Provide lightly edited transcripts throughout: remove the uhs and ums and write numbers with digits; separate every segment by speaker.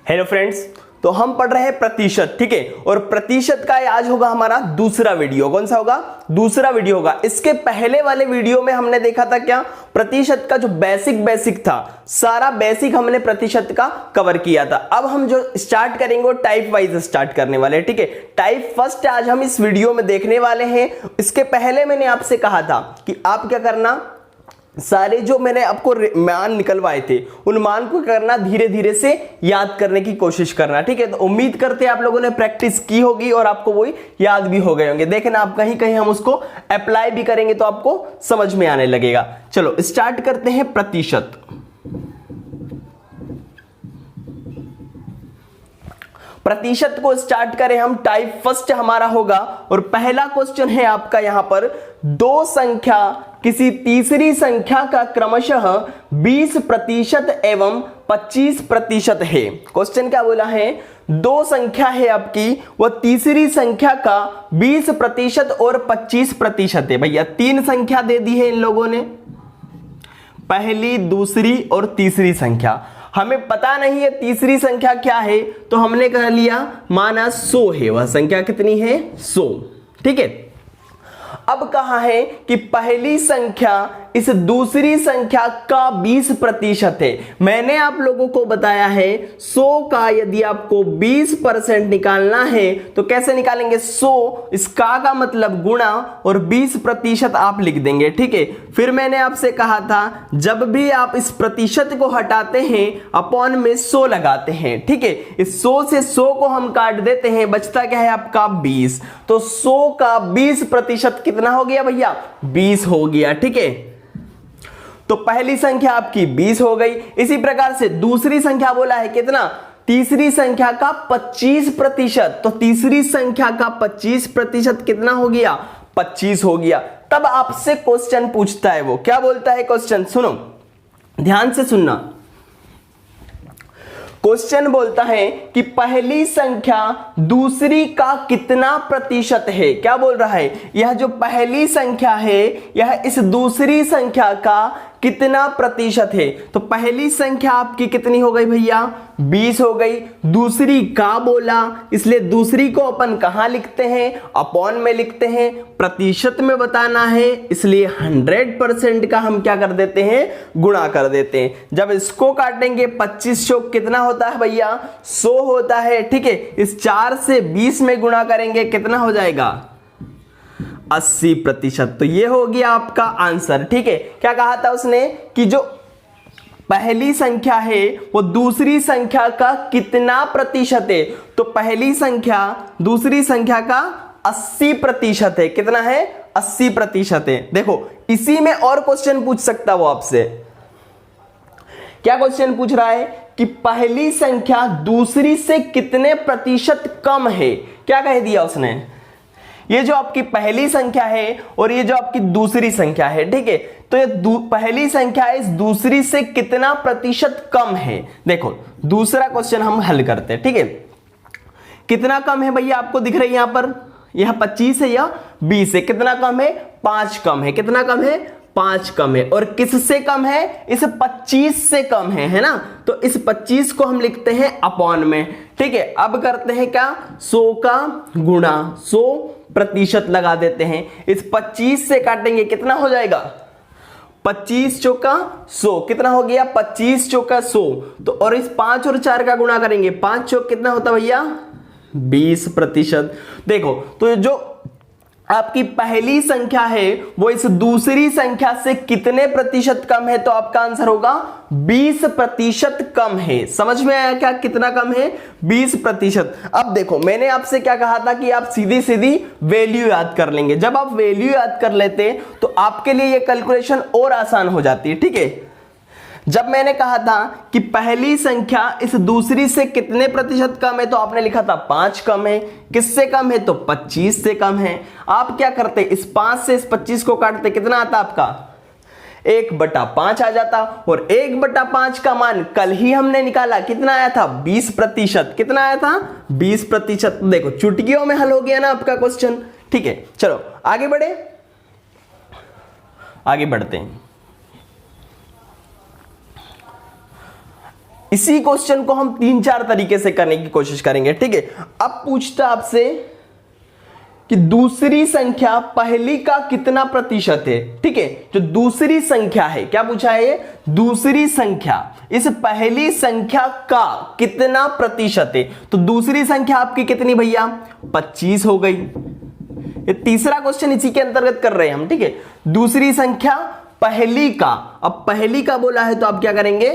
Speaker 1: Hello friends, तो हम पढ़ रहे हैं प्रतिशत, ठीक है। और प्रतिशत का आज होगा हमारा दूसरा वीडियो। कौन सा होगा? दूसरा वीडियो होगा। इसके पहले वाले वीडियो में हमने देखा था क्या, प्रतिशत का जो बेसिक था, सारा बेसिक हमने प्रतिशत का कवर किया था। अब हम जो स्टार्ट करेंगे वो टाइप वाइज स्टार्ट करने वाले हैं, ठीक है। टाइप फर्स्ट आज हम इस वीडियो में देखने वाले हैं। इसके पहले मैंने आपसे कहा था कि आप क्या करना, सारे जो मैंने आपको मान निकलवाए थे उन मान को करना धीरे धीरे से याद करने की कोशिश करना, ठीक है। तो उम्मीद करते हैं आप लोगों ने प्रैक्टिस की होगी और आपको वो याद भी हो गए होंगे। देखना आप कहीं कहीं हम उसको अप्लाई भी करेंगे तो आपको समझ में आने लगेगा। चलो स्टार्ट करते हैं प्रतिशत। प्रतिशत को स्टार्ट करें हम, टाइप फर्स्ट हमारा होगा और पहला क्वेश्चन है आपका यहां पर, दो संख्या किसी तीसरी संख्या का क्रमशः 20% एवं 25% है। क्वेश्चन क्या बोला है, दो संख्या है आपकी, वह तीसरी संख्या का 20% और 25% है। भैया तीन संख्या दे दी है इन लोगों ने, पहली, दूसरी और तीसरी संख्या। हमें पता नहीं है तीसरी संख्या क्या है, तो हमने कह लिया माना 100 है। वह संख्या कितनी है? 100, ठीक है। अब कहा है कि पहली संख्या इस दूसरी संख्या का 20% है। मैंने आप लोगों को बताया है 100 का यदि आपको 20% निकालना है तो कैसे निकालेंगे, 100 इसका का मतलब गुणा और 20% आप लिख देंगे, ठीक है। फिर मैंने आपसे कहा था जब भी आप इस प्रतिशत को हटाते हैं अपॉन में 100 लगाते हैं, ठीक है। इस 100 से 100 को हम काट देते हैं, बचता क्या है आपका 20। तो 100 का 20% कितना हो गया भैया? 20 हो गया, ठीक है। तो पहली संख्या आपकी 20 हो गई। इसी प्रकार से दूसरी संख्या बोला है कितना, तीसरी संख्या का 25%। तो तीसरी संख्या का 25% कितना हो गया? 25 हो गया। तब आपसे क्वेश्चन पूछता है, वो क्या बोलता है क्वेश्चन, सुनो ध्यान से सुनना। क्वेश्चन बोलता है कि पहली संख्या दूसरी का कितना प्रतिशत है। क्या बोल रहा है, यह जो पहली संख्या है यह इस दूसरी संख्या का कितना प्रतिशत है। तो पहली संख्या आपकी कितनी हो गई भैया? 20 हो गई। दूसरी का बोला, इसलिए दूसरी को अपन कहां लिखते हैं? अपॉन में लिखते हैं। प्रतिशत में बताना है इसलिए 100% का हम क्या कर देते हैं? गुणा कर देते हैं। जब इसको काटेंगे 25 चौक कितना होता है भैया? 100 होता है, ठीक है। इस 4 से 20 में गुणा करेंगे कितना हो जाएगा? 80%। तो ये हो गया आपका आंसर, ठीक है। क्या कहा था उसने कि जो पहली संख्या है वो दूसरी संख्या का कितना प्रतिशत है। तो पहली संख्या दूसरी संख्या का 80% है। कितना है? 80% है। देखो इसी में और क्वेश्चन पूछ सकता वो आपसे। क्या क्वेश्चन पूछ रहा है कि पहली संख्या दूसरी से कितने प्रतिशत कम है। क्या कह दिया उसने, ये जो आपकी पहली संख्या है और ये जो आपकी दूसरी संख्या है, ठीक है। तो ये पहली संख्या इस दूसरी से कितना प्रतिशत कम है। देखो दूसरा क्वेश्चन हम हल करते हैं, ठीक है। कितना कम है भैया? आपको दिख रही है यहां पर, यह 25 है या 20 है। कितना कम है? 5 कम है। कितना कम है? 5 कम है। और किससे कम है? इस 25 से कम है ना। तो इस 25 को हम लिखते हैं अपॉन में, ठीक है। अब करते हैं क्या, 100 का गुणा 100% लगा देते हैं। इस 25 से काटेंगे कितना हो जाएगा? 25 चौका 100 कितना हो गया? 25 चौका 100। तो और इस 5 और 4 का गुणा करेंगे, 5 चौक कितना होता भैया? 20%। देखो तो जो आपकी पहली संख्या है वो इस दूसरी संख्या से कितने प्रतिशत कम है। तो आपका आंसर होगा 20% कम है। समझ में आया क्या कितना कम है? 20%। अब देखो मैंने आपसे क्या कहा था कि आप सीधी सीधी वैल्यू याद कर लेंगे। जब आप वैल्यू याद कर लेते तो आपके लिए ये कैलकुलेशन और आसान हो जाती है, ठीक है। जब मैंने कहा था कि पहली संख्या इस दूसरी से कितने प्रतिशत कम है, तो आपने लिखा था 5 कम है। किससे कम है? तो 25 से कम है। आप क्या करते, इस 5 से इस 25 को काटते, कितना आता आपका? 1/5 आ जाता। और 1/5 का मान कल ही हमने निकाला, कितना आया था? 20%। कितना आया था? 20%। देखो चुटकियों में हल हो गया ना आपका क्वेश्चन, ठीक है। चलो आगे बढ़ते हैं। इसी क्वेश्चन को हम 3-4 तरीके से करने की कोशिश करेंगे, ठीक है। अब पूछता आपसे कि दूसरी संख्या पहली का कितना प्रतिशत है, ठीक है। जो दूसरी संख्या है, क्या पूछा है ये, दूसरी संख्या इस पहली संख्या का कितना प्रतिशत है। तो दूसरी संख्या आपकी कितनी भैया, 25 हो गई। ये तीसरा क्वेश्चन इसी के अंतर्गत कर रहे हैं हम, ठीक है। दूसरी संख्या पहली का, अब पहली का बोला है तो आप क्या करेंगे,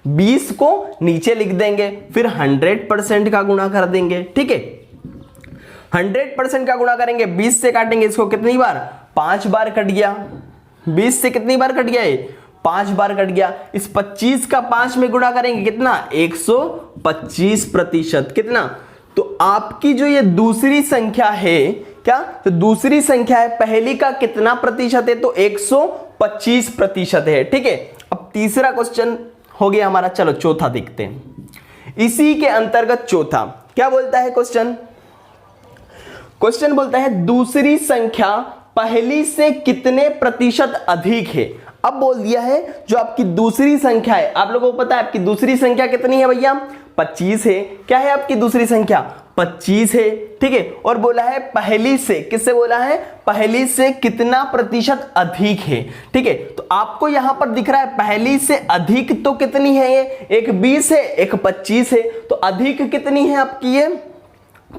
Speaker 1: 20 को नीचे लिख देंगे, फिर 100% का गुणा कर देंगे, ठीक है। 100% का गुणा करेंगे, 20 से काटेंगे इसको कितनी बार, 5 बार कट गया। 20 से कितनी बार कट गया, 5 बार कट गया। इस 25 का 5 में गुणा करेंगे कितना, 125%। कितना, तो आपकी जो ये दूसरी संख्या है, क्या, तो दूसरी संख्या है पहली का कितना प्रतिशत है, तो 125% है, ठीक है। अब तीसरा क्वेश्चन हो गया हमारा, चलो चौथा देखते हैं। इसी के अंतर्गत चौथा क्या बोलता है क्वेश्चन, क्वेश्चन बोलता है दूसरी संख्या पहली से कितने प्रतिशत अधिक है। अब बोल दिया है जो आपकी दूसरी संख्या है, आप लोगों को पता है आपकी दूसरी संख्या कितनी है भैया, 25 है। क्या है आपकी दूसरी संख्या, 25 है, ठीक है। और बोला है पहली से, किससे बोला है, पहली से कितना प्रतिशत अधिक है, ठीक है। तो आपको यहां पर दिख रहा है पहली से अधिक तो कितनी है, ये एक 20 है, एक 25 है, तो अधिक कितनी है आपकी, ये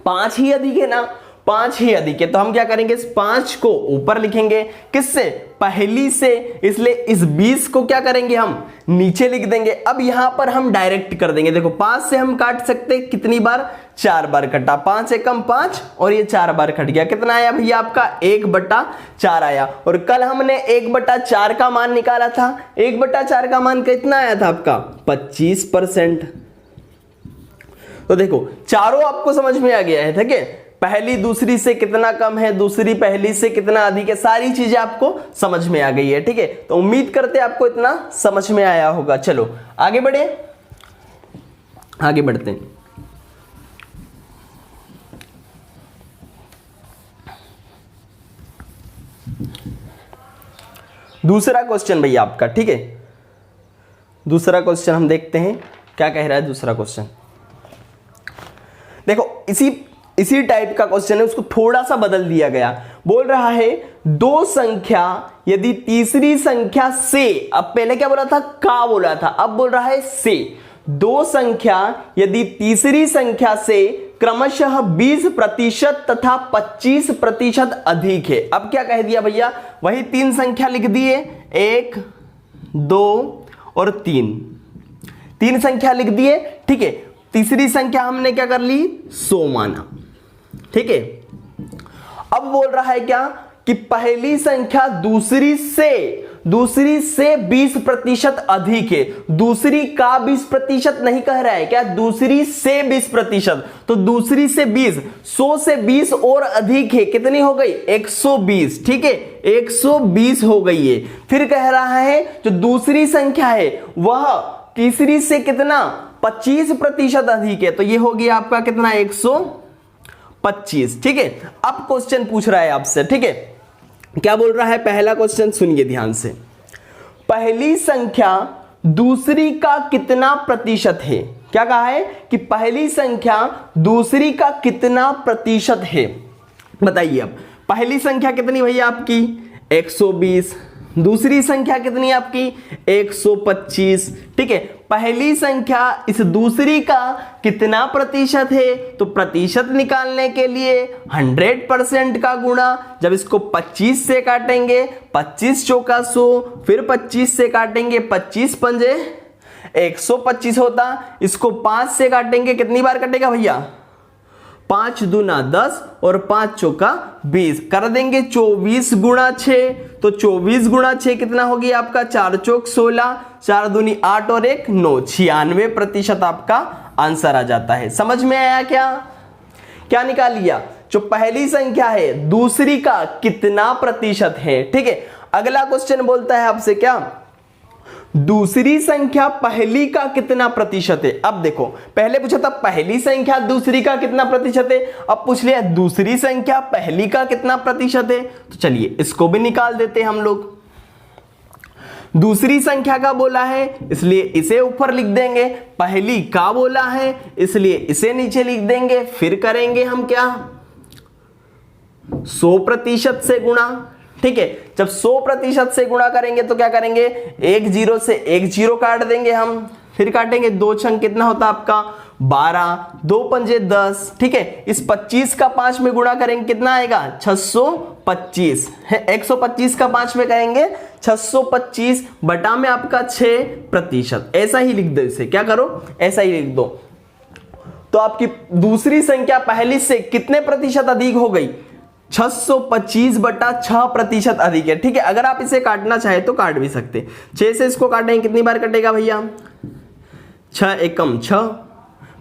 Speaker 1: 5 ही अधिक है ना, 5 ही अधिक है। तो हम क्या करेंगे, इस 5 को ऊपर लिखेंगे, किससे, पहली से, इसलिए इस 20 को क्या करेंगे, हम नीचे लिख देंगे। अब यहां पर हम डायरेक्ट कर देंगे, देखो 5 से हम काट सकते हैं, कितनी बार, 4 बार कटा, 5 एकम 5 और ये 4 बार कट गया। कितना आया भैया आपका, 1/4 आया। और कल हमने 1/4 का मान निकाला था, 1/4 का मान कितना आया था आपका, 25%। तो देखो चारों आपको समझ में आ गया है, ठीक है। पहली दूसरी से कितना कम है, दूसरी पहली से कितना अधिक है, सारी चीजें आपको समझ में आ गई है, ठीक है। तो उम्मीद करते हैं आपको इतना समझ में आया होगा। चलो आगे बढ़े, आगे बढ़ते हैं। दूसरा क्वेश्चन भैया आपका, ठीक है। दूसरा क्वेश्चन हम देखते हैं क्या कह रहा है दूसरा क्वेश्चन। देखो इसी टाइप का क्वेश्चन है, उसको थोड़ा सा बदल दिया गया। बोल रहा है दो संख्या यदि तीसरी संख्या से, अब पहले क्या बोला था, का बोला था, अब बोल रहा है से। दो संख्या यदि तीसरी संख्या से क्रमशः 20% तथा 25% अधिक है। अब क्या कह दिया भैया, वही 3 संख्या लिख दिए, 1, 2 और 3, 3 संख्या लिख दिए, ठीक है। तीसरी संख्या हमने क्या कर ली, 100 माना, ठीक है। अब बोल रहा है क्या कि पहली संख्या दूसरी से 20% अधिक है। दूसरी का 20% नहीं कह रहा है, क्या, दूसरी से 20%। तो दूसरी से 20, 100 से 20 और अधिक है, कितनी हो गई, 120, ठीक है, 120 हो गई है। फिर कह रहा है जो दूसरी संख्या है वह तीसरी से कितना, 25% अधिक है। तो ये हो गया आपका कितना, 125, ठीक है। अब क्वेश्चन पूछ रहा है आपसे, ठीक है, क्या बोल रहा है, पहला क्वेश्चन सुनिए ध्यान से। पहली संख्या दूसरी का कितना प्रतिशत है। क्या कहा है कि पहली संख्या दूसरी का कितना प्रतिशत है, बताइए। अब पहली संख्या कितनी भैया आपकी, 120, दूसरी संख्या कितनी आपकी, 125, ठीक है। पहली संख्या इस दूसरी का कितना प्रतिशत है, तो प्रतिशत निकालने के लिए 100% का गुणा, जब इसको 25 से काटेंगे, 25 चौका 100, फिर 25 से काटेंगे, 25 पंजे 125 होता। इसको 5 से काटेंगे, कितनी बार कटेगा भैया, 5 दूना 10 और 5 चौका 20, कर देंगे 24 गुणा 6। तो 24 गुणा 6 कितना हो गया आपका, 4 चौक 16, 4 दूनी 8 और 1 9, 96% आपका आंसर आ जाता है। समझ में आया क्या, क्या निकाल लिया, जो पहली संख्या है दूसरी का कितना प्रतिशत है, ठीक है। अगला क्वेश्चन बोलता है आपसे क्या, दूसरी संख्या पहली का कितना प्रतिशत है। अब देखो पहले पूछा था पहली संख्या दूसरी का कितना प्रतिशत है, अब पूछ लिया दूसरी संख्या पहली का कितना प्रतिशत है। तो चलिए इसको भी निकाल देते हैं हम लोग। दूसरी संख्या का बोला है इसलिए इसे ऊपर लिख देंगे, पहली का बोला है इसलिए इसे नीचे लिख देंगे। फिर करेंगे हम क्या, 100% से गुणा। ठीक है, जब 100% से गुणा करेंगे तो क्या करेंगे, एक जीरो से एक जीरो काट देंगे हम, फिर काटेंगे 2 छंग कितना होता है आपका 12, 2 पंजे 10। ठीक है, इस 25 का 5 में गुणा करेंगे कितना आएगा 625 है, 125 का 5 में करेंगे 625 बटा में आपका 6%। ऐसा ही लिख दो, इसे क्या करो ऐसा ही लिख दो। तो आपकी दूसरी संख्या पहली से कितने प्रतिशत अधिक हो गई, 625 बटा 6% अधिक है। ठीक है, अगर आप इसे काटना चाहे तो काट भी सकते, 6 से इसको काटेंगे कितनी बार कटेगा भैया, 6 एकम 6,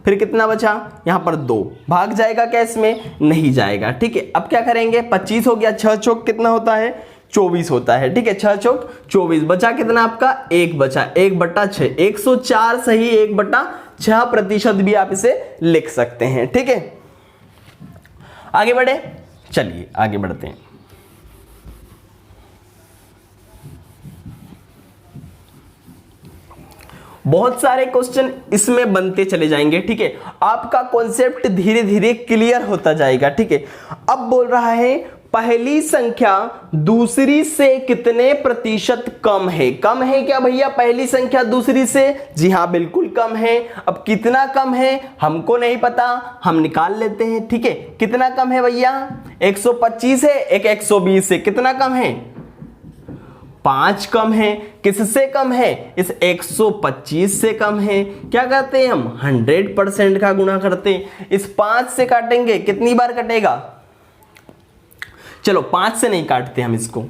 Speaker 1: फिर कितना बचा यहां पर 2, भाग जाएगा क्या इसमें, नहीं जाएगा। ठीक है, अब क्या करेंगे, 25 हो गया, 6 चौक कितना होता है 24 होता है। ठीक है, 6 चौक 24, बचा कितना आपका 1 बचा, 1 बटा 6, 104 सही 1 बटा 6% भी आप इसे लिख सकते हैं। ठीक है, आगे बढ़े, चलिए आगे बढ़ते हैं। बहुत सारे क्वेश्चन इसमें बनते चले जाएंगे। ठीक है, आपका कॉन्सेप्ट धीरे धीरे क्लियर होता जाएगा। ठीक है, अब बोल रहा है पहली संख्या दूसरी से कितने प्रतिशत कम है। कम है क्या भैया पहली संख्या दूसरी से, जी हाँ बिल्कुल कम है। अब कितना कम है हमको नहीं पता, हम निकाल लेते हैं। ठीक है, कितना कम है भैया, 125 है, एक 120 है, कितना कम है 5 कम है। किससे कम है, इस 125 से कम है। क्या करते हैं हम 100% का गुणा करते हैं, इस 5 से काटेंगे कितनी बार कटेगा, चलो 5 से नहीं काटते हम इसको,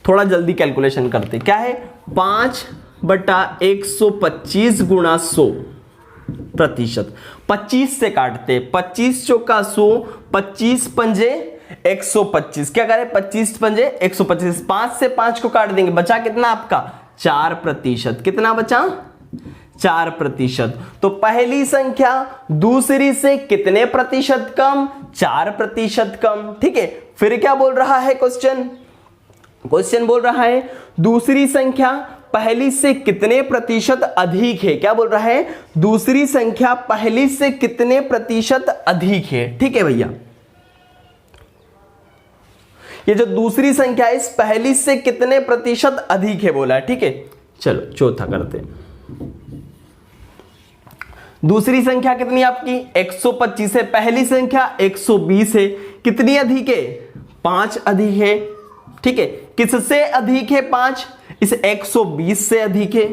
Speaker 1: थोड़ा जल्दी कैलकुलेशन करते। क्या है 5 बटा 125 गुणा 100%, 25 से काटते, 25 चौका 100, 25 पंजे 125, क्या करें 25 पंजे 125, 5 से 5 को काट देंगे, बचा कितना आपका 4%। कितना बचा 4%। तो पहली संख्या दूसरी से कितने प्रतिशत कम, 4% कम। ठीक है, फिर क्या बोल रहा है क्वेश्चन, क्वेश्चन बोल रहा है दूसरी संख्या पहली से कितने प्रतिशत अधिक है। क्या बोल रहा है, दूसरी संख्या पहली से कितने प्रतिशत अधिक है। ठीक है भैया, ये जो दूसरी संख्या है इस पहली से कितने प्रतिशत अधिक है बोला है। ठीक है, चलो चौथा करते हैं। दूसरी संख्या कितनी आपकी 125 है, पहली संख्या 120 है, कितनी अधिक है 5 अधिक है। ठीक है, किससे अधिक है 5, इस 120 से अधिक है।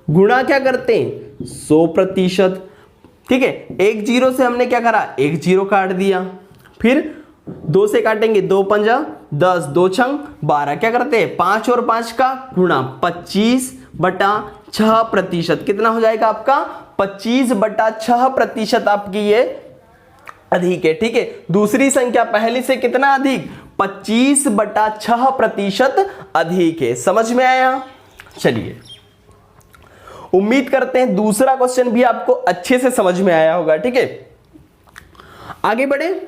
Speaker 1: गुणा क्या करते हैं 100%। ठीक है, एक जीरो से हमने क्या करा, एक जीरो काट दिया, फिर 2 से काटेंगे, 2 पंजा 10, 2 छंग 12, क्या करते हैं 5 और 5 का गुणा, 25 बटा 6%। कितना हो जाएगा आपका 25 बटा 6% आपकी ये अधिक है। ठीक है, दूसरी संख्या पहली से कितना अधिक, 25 बटा 6% अधिक है। समझ में आया, चलिए उम्मीद करते हैं दूसरा क्वेश्चन भी आपको अच्छे से समझ में आया होगा। ठीक है, आगे बढ़े।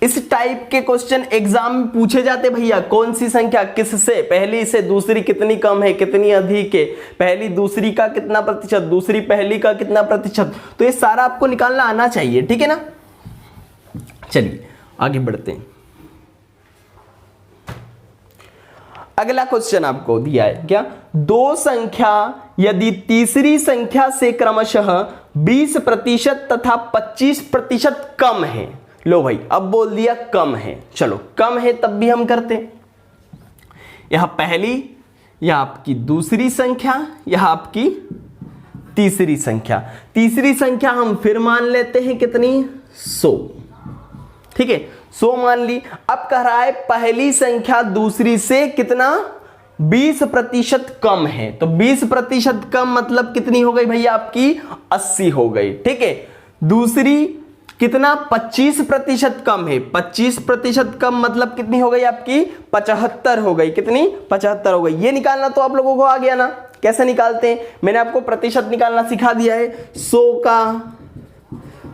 Speaker 1: इस टाइप के क्वेश्चन एग्जाम में पूछे जाते भैया, कौन सी संख्या किससे, पहली से दूसरी कितनी कम है कितनी अधिक है, पहली दूसरी का कितना प्रतिशत, दूसरी पहली का कितना प्रतिशत, तो ये सारा आपको निकालना आना चाहिए। ठीक है ना, चलिए आगे बढ़ते हैं। अगला क्वेश्चन आपको दिया है क्या, दो संख्या यदि तीसरी संख्या से क्रमशः 20% तथा 25% कम है। लो भाई, अब बोल दिया कम है, चलो कम है तब भी हम करते, यहां पहली, यह आपकी दूसरी संख्या, यह आपकी तीसरी संख्या। तीसरी संख्या हम फिर मान लेते हैं कितनी 100। ठीक है, 100 मान ली। अब कह रहा है पहली संख्या दूसरी से कितना 20% कम है, तो 20% कम मतलब कितनी हो गई भैया आपकी 80 हो गई। ठीक है, दूसरी कितना 25% कम है, 25% कम मतलब कितनी हो गई आपकी 75 हो गई। कितनी 75 हो गई। ये निकालना तो आप लोगों को आ गया ना, कैसे निकालते हैं, मैंने आपको प्रतिशत निकालना सिखा दिया है। 100 का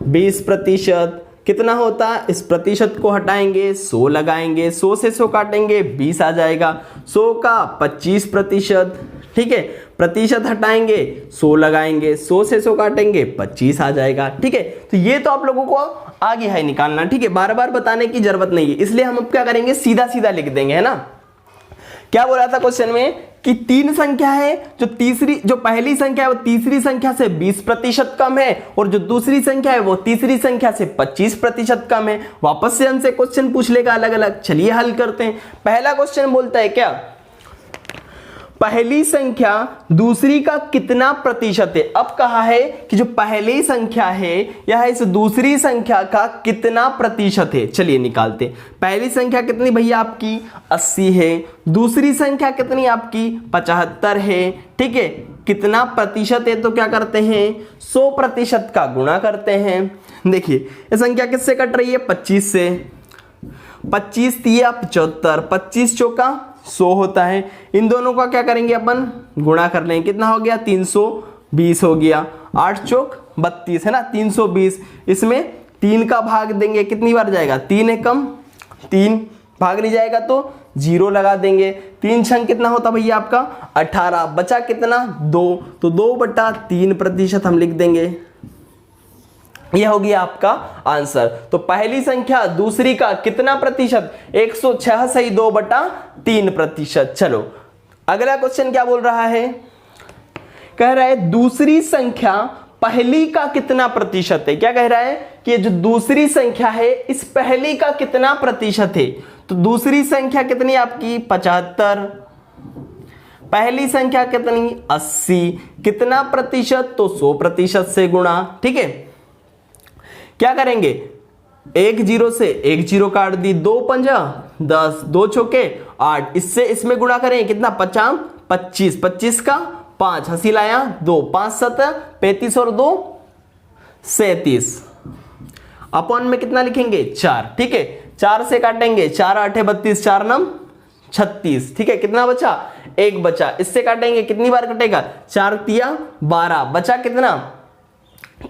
Speaker 1: 20%, कितना होता है, इस प्रतिशत को हटाएंगे 100 लगाएंगे, 100 से 100 काटेंगे 20 आ जाएगा, 100 का 25%, ठीक है, प्रतिशत हटाएंगे 100 लगाएंगे, 100 से 100 काटेंगे 25 आ जाएगा, ठीक है। तो ये तो आप लोगों को आ गया है निकालना, ठीक है, बार बार बताने की जरूरत नहीं है, इसलिए हम अब क्या करेंगे, सीधा सीधा लिख देंगे, है ना। क्या बोला था क्वेश्चन में कि 3 संख्या है, जो पहली संख्या है वो तीसरी संख्या से 20% कम है, और जो दूसरी संख्या है वो तीसरी संख्या से 25% कम है। वापस से हमसे क्वेश्चन पूछ लेगा अलग अलग, चलिए हल करते हैं। पहला क्वेश्चन बोलता है क्या, पहली संख्या दूसरी का कितना प्रतिशत है। अब कहा है कि जो पहली संख्या है यह इस दूसरी संख्या का कितना प्रतिशत है। चलिए निकालते हैं। पहली संख्या कितनी भैया आपकी 80 है, दूसरी संख्या कितनी आपकी 75 है, ठीक है। कितना प्रतिशत है, तो क्या करते हैं 100% का गुणा करते हैं। देखिए ये संख्या किससे कट रही है, 25 से, 25 तिया 75, 25 चौका 100 होता है। इन दोनों का क्या करेंगे अपन, गुणा कर लेंगे, कितना हो गया 320 हो गया, 8 चौक 32 है ना, 320। इसमें 3 का भाग देंगे, कितनी बार जाएगा, 3 है कम, 3 भाग नहीं जाएगा तो 0 लगा देंगे। 3 छंग कितना होता भैया आपका 18, बचा कितना 2, तो 2/3% हम लिख देंगे। यह हो गया आपका आंसर। तो पहली संख्या दूसरी का कितना प्रतिशत, 106 सही 2/3%। चलो अगला क्वेश्चन क्या बोल रहा है, कह रहा है दूसरी संख्या पहली का कितना प्रतिशत है। क्या कह रहा है कि जो दूसरी संख्या है इस पहली का कितना प्रतिशत है। तो दूसरी संख्या कितनी आपकी 75, पहली संख्या कितनी 80, कितना प्रतिशत, तो 100% से गुणा, ठीक है। क्या करेंगे, 1 0 से 1 0 काट दी, 2 पंजा 10, 2 चौके 8, इससे इसमें गुणा करें कितना 50 25, 25 का 5, हंसी लाया 2, 5 7 35 और 2 37, अपॉन में कितना लिखेंगे 4, ठीक है। 4 से काटेंगे 4 8 32, 4 9 36, ठीक है। कितना बचा, 1 बचा, इससे काटेंगे कितनी बार कटेगा, 4 तिया 12, बचा कितना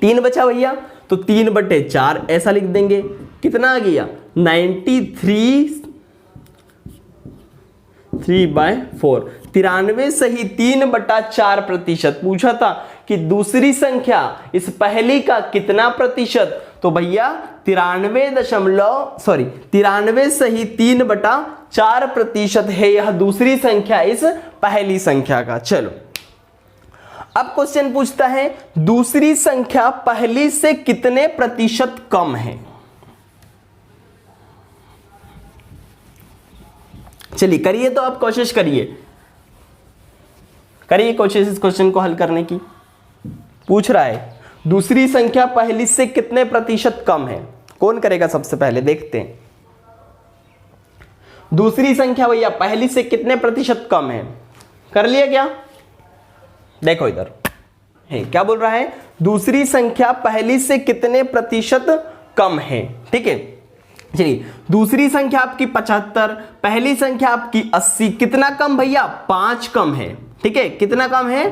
Speaker 1: 3 बचा भैया, तो 3/4 ऐसा लिख देंगे। कितना आ गया 93/4, 93 सही 3/4%। पूछा था कि दूसरी संख्या इस पहली का कितना प्रतिशत, तो भैया 93 सही 3/4% है यह दूसरी संख्या इस पहली संख्या का। चलो अब क्वेश्चन पूछता है दूसरी संख्या पहली से कितने प्रतिशत कम है। चलिए करिए, तो आप कोशिश करिए कोशिश इस क्वेश्चन को हल करने की। पूछ रहा है दूसरी संख्या पहली से कितने प्रतिशत कम है। कौन करेगा सबसे पहले, देखते हैं। दूसरी संख्या भैया पहली से कितने प्रतिशत कम है, कर लिया क्या, देखो इधर है क्या बोल रहा है, दूसरी संख्या पहली से कितने प्रतिशत कम है, ठीक है। चलिए दूसरी संख्या आपकी 75, पहली संख्या आपकी 80, कितना कम भैया 5 कम है, ठीक है। कितना कम है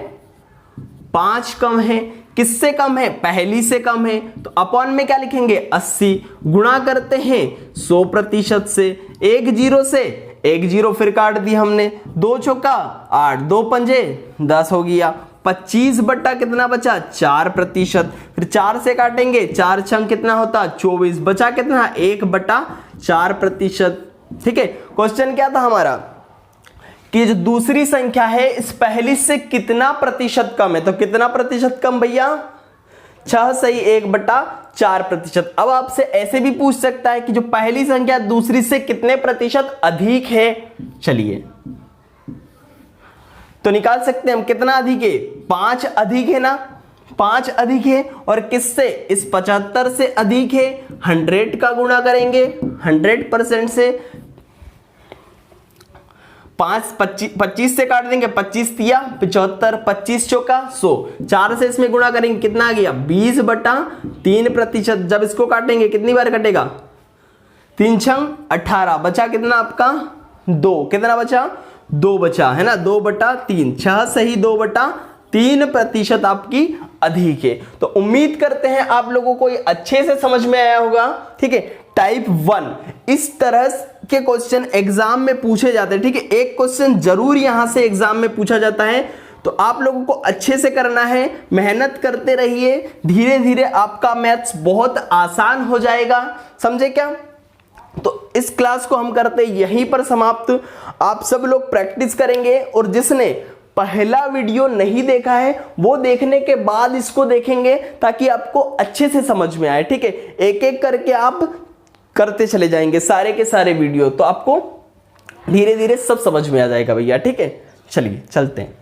Speaker 1: 5 कम है, किससे कम है, पहली से कम है, तो अपॉन में क्या लिखेंगे 80, गुणा करते हैं 100% से, 1 0 से 1 0 फिर काट दी हमने, 2 चौका 8, 2 पंजे 10 हो गया, 25 बट्टा कितना बचा 4%, फिर 4 से काटेंगे 4 छंग कितना होता 24, बचा कितना 1/4%, ठीक है। क्वेश्चन क्या था हमारा कि जो दूसरी संख्या है इस पहली से कितना प्रतिशत कम है, तो कितना प्रतिशत कम भैया 6 सही 1/4%। अब आपसे ऐसे भी पूछ सकता है कि जो पहली संख्या दूसरी से कितने प्रतिशत अधिक है। चलिए तो निकाल सकते हैं हम, कितना अधिक है 5 अधिक है ना, 5 अधिक है, और किससे इस 75 से अधिक है, 100 का गुणा करेंगे 100% से, 25 से काट देंगे, 25 तिया 75, 25 चौका 100, 4 से इसमें गुणा करेंगे कितना आ गया 20/3%। जब इसको काटेंगे कितनी बार कटेगा 3 छंग 18, बचा कितना आपका 2, कितना बचा 2 बचा है ना, 2/3, 6 सही 2/3% आपकी अधिक है। तो उम्मीद करते हैं आप लोगों को ये अच्छे से समझ में आया होगा। ठीक है, टाइप 1 इस तरह के क्वेश्चन एग्जाम में पूछे जाते हैं। ठीक है, एक क्वेश्चन जरूर यहां से एग्जाम में पूछा जाता है, तो आप लोगों को अच्छे से करना है, मेहनत करते रहिए, धीरे धीरे आपका मैथ्स बहुत आसान हो जाएगा। समझे क्या? तो इस क्लास को हम करते यहीं पर समाप्त। आप सब लोग प्रैक्टिस करेंगे, और जिसने पहला वीडियो नहीं देखा है वो देखने के बाद इसको देखेंगे, ताकि आपको अच्छे से समझ में आए। ठीक है, एक एक करके आप करते चले जाएंगे सारे के सारे वीडियो, तो आपको धीरे धीरे सब समझ में आ जाएगा भैया। ठीक है, चलिए चलते हैं।